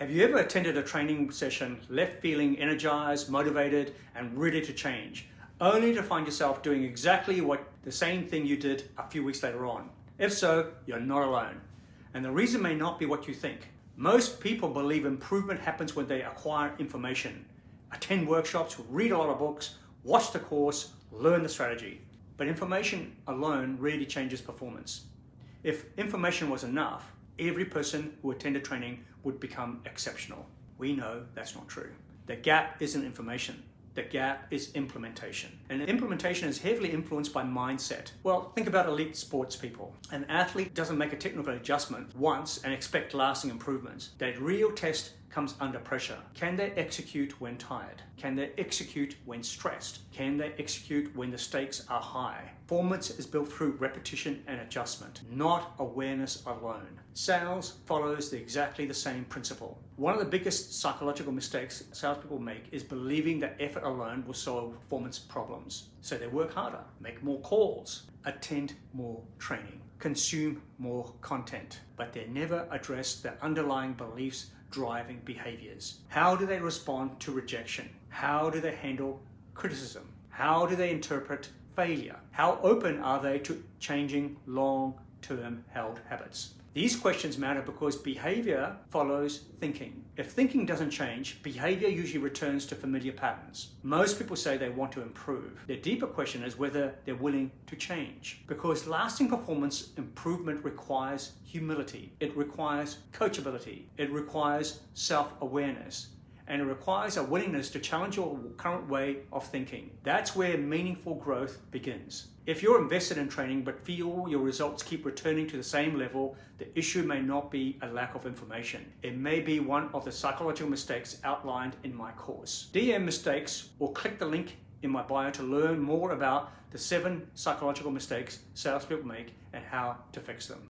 Have you ever attended a training session, left feeling energized, motivated, and ready to change, only to find yourself doing exactly the same thing you did a few weeks later on? If so, you're not alone. And the reason may not be what you think. Most people believe improvement happens when they acquire information, attend workshops, read a lot of books, watch the course, learn the strategy. But information alone rarely changes performance. If information was enough, every person who attended training would become exceptional. We know that's not true. The gap isn't information. The gap is implementation. And implementation is heavily influenced by mindset. Well, think about elite sports people. An athlete doesn't make a technical adjustment once and expect lasting improvements. That real test comes under pressure. Can they execute when tired? Can they execute when stressed? Can they execute when the stakes are high? Performance is built through repetition and adjustment, not awareness alone. Sales follows exactly the same principle. One of the biggest psychological mistakes salespeople make is believing that effort alone will solve performance problems. So they work harder, make more calls, attend more training, consume more content, but they never address the underlying beliefs driving behaviors. How do they respond to rejection? How do they handle criticism? How do they interpret failure? How open are they to changing long-term held habits? These questions matter because behavior follows thinking. If thinking doesn't change, behavior usually returns to familiar patterns. Most people say they want to improve. The deeper question is whether they're willing to change. Because lasting performance improvement requires humility. It requires coachability. It requires self-awareness. And it requires a willingness to challenge your current way of thinking. That's where meaningful growth begins. If you're invested in training but feel your results keep returning to the same level, the issue may not be a lack of information. It may be one of the psychological mistakes outlined in my course. DM mistakes or click the link in my bio to learn more about the 7 psychological mistakes salespeople make and how to fix them.